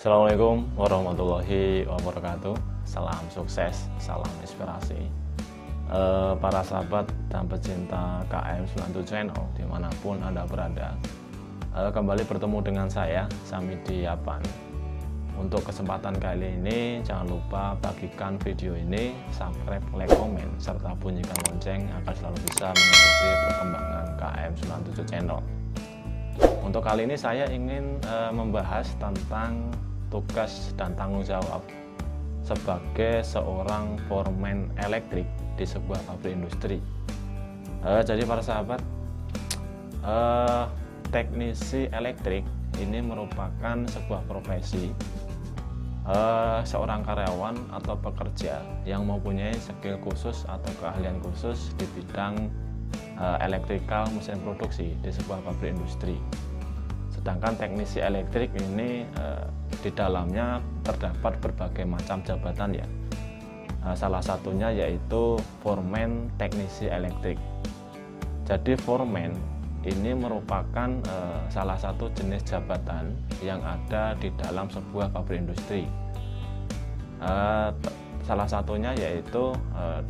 Assalamualaikum warahmatullahi wabarakatuh. Salam sukses, salam inspirasi. Para sahabat dan pecinta KM97 Channel dimanapun Anda berada, kembali bertemu dengan saya, Samidi Yapan. Untuk kesempatan kali ini, jangan lupa bagikan video ini, subscribe, like, komen, serta bunyikan lonceng agar selalu bisa mengikuti perkembangan KM97 Channel. Untuk kali ini saya ingin membahas tentang tugas dan tanggung jawab sebagai seorang foreman elektrik di sebuah pabrik industri. Jadi para sahabat, teknisi elektrik ini merupakan sebuah profesi seorang karyawan atau pekerja yang mempunyai skill khusus atau keahlian khusus di bidang elektrikal mesin produksi di sebuah pabrik industri. Sedangkan teknisi elektrik ini di dalamnya terdapat berbagai macam jabatan ya. Salah satunya yaitu foreman teknisi elektrik. Jadi foreman ini merupakan salah satu jenis jabatan yang ada di dalam sebuah pabrik industri. Salah satunya yaitu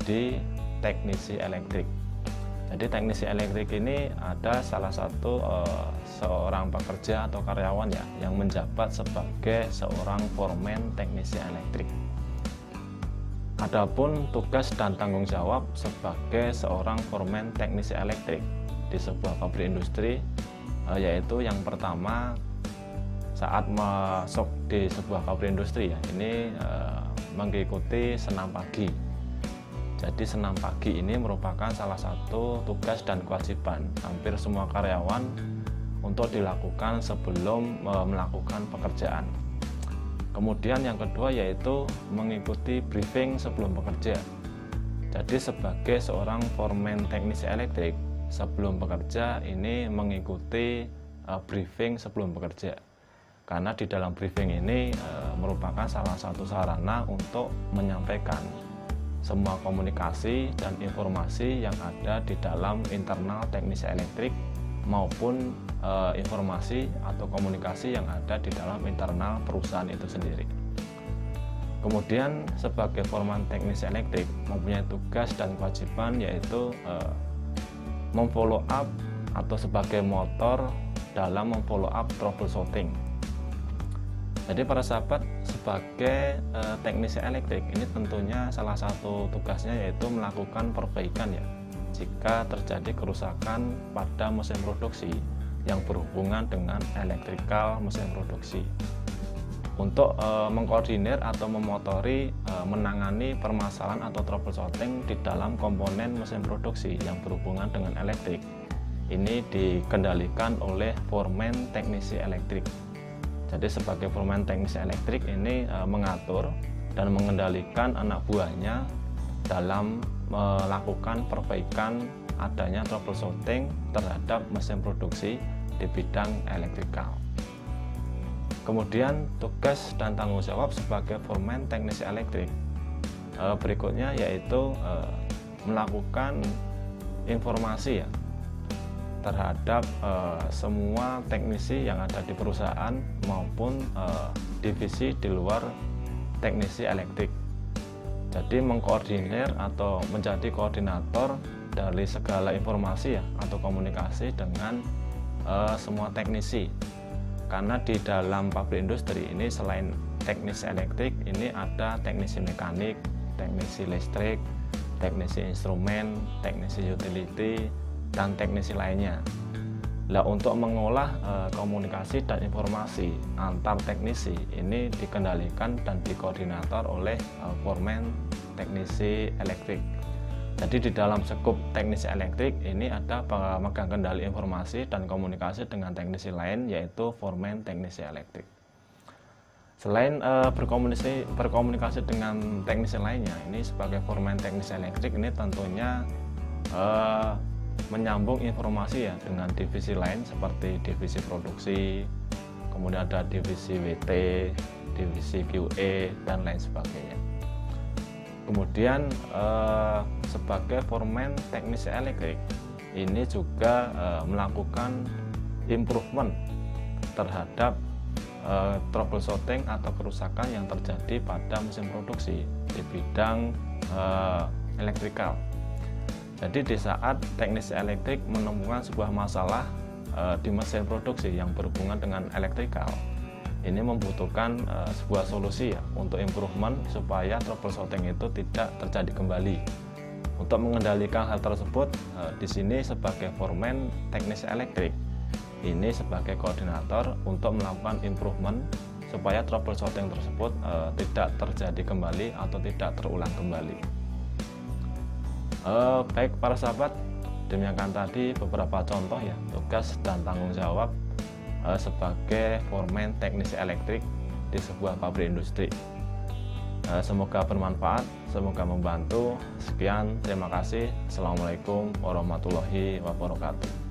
di teknisi elektrik. Jadi teknisi elektrik ini ada salah satu seorang pekerja atau karyawan ya yang menjabat sebagai seorang foreman teknisi elektrik. Adapun tugas dan tanggung jawab sebagai seorang foreman teknisi elektrik di sebuah pabrik industri yaitu yang pertama, saat masuk di sebuah pabrik industri ya, ini mengikuti senam pagi. Jadi senam pagi ini merupakan salah satu tugas dan kewajiban hampir semua karyawan untuk dilakukan sebelum melakukan pekerjaan. Kemudian yang kedua yaitu mengikuti briefing sebelum bekerja. Jadi sebagai seorang foreman teknisi elektrik sebelum bekerja ini mengikuti briefing sebelum bekerja. Karena di dalam briefing ini merupakan salah satu sarana untuk menyampaikan semua komunikasi dan informasi yang ada di dalam internal teknisi elektrik maupun informasi atau komunikasi yang ada di dalam internal perusahaan itu sendiri. Kemudian sebagai foreman teknisi elektrik mempunyai tugas dan kewajiban yaitu memfollow up atau sebagai motor dalam memfollow up troubleshooting. Jadi para sahabat, sebagai teknisi elektrik ini tentunya salah satu tugasnya yaitu melakukan perbaikan ya jika terjadi kerusakan pada mesin produksi yang berhubungan dengan elektrikal mesin produksi, untuk mengkoordinir atau memotori menangani permasalahan atau troubleshooting di dalam komponen mesin produksi yang berhubungan dengan elektrik. Ini dikendalikan oleh foreman teknisi elektrik. Jadi sebagai foreman teknisi elektrik ini mengatur dan mengendalikan anak buahnya dalam melakukan perbaikan adanya troubleshooting terhadap mesin produksi di bidang elektrikal. Kemudian tugas dan tanggung jawab sebagai foreman teknisi elektrik berikutnya yaitu melakukan informasi ya terhadap semua teknisi yang ada di perusahaan maupun divisi di luar teknisi elektrik. Jadi mengkoordinir atau menjadi koordinator dari segala informasi ya atau komunikasi dengan semua teknisi. Karena di dalam pabrik industri ini selain teknisi elektrik ini ada teknisi mekanik, teknisi listrik, teknisi instrumen, teknisi utility, dan teknisi lainnya. Nah, untuk mengolah komunikasi dan informasi antar teknisi ini dikendalikan dan dikoordinator oleh foreman teknisi elektrik. Jadi di dalam skup teknisi elektrik ini ada pemegang kendali informasi dan komunikasi dengan teknisi lain yaitu foreman teknisi elektrik. Selain berkomunikasi dengan teknisi lainnya, ini sebagai foreman teknisi elektrik ini tentunya menyambung informasi ya dengan divisi lain seperti divisi produksi, kemudian ada divisi WT, divisi QE, dan lain sebagainya. Kemudian sebagai foreman teknisi elektrik ini juga melakukan improvement terhadap troubleshooting atau kerusakan yang terjadi pada mesin produksi di bidang elektrikal. Jadi di saat teknisi elektrik menemukan sebuah masalah di mesin produksi yang berhubungan dengan elektrikal, ini membutuhkan sebuah solusi ya untuk improvement supaya troubleshooting itu tidak terjadi kembali. Untuk mengendalikan hal tersebut, di sini sebagai foreman teknisi elektrik, ini sebagai koordinator untuk melakukan improvement supaya troubleshooting tersebut tidak terjadi kembali atau tidak terulang kembali. Baik para sahabat, demikian tadi beberapa contoh ya tugas dan tanggung jawab sebagai foreman teknisi elektrik di sebuah pabrik industri. Semoga bermanfaat, semoga membantu. Sekian, terima kasih. Assalamualaikum warahmatullahi wabarakatuh.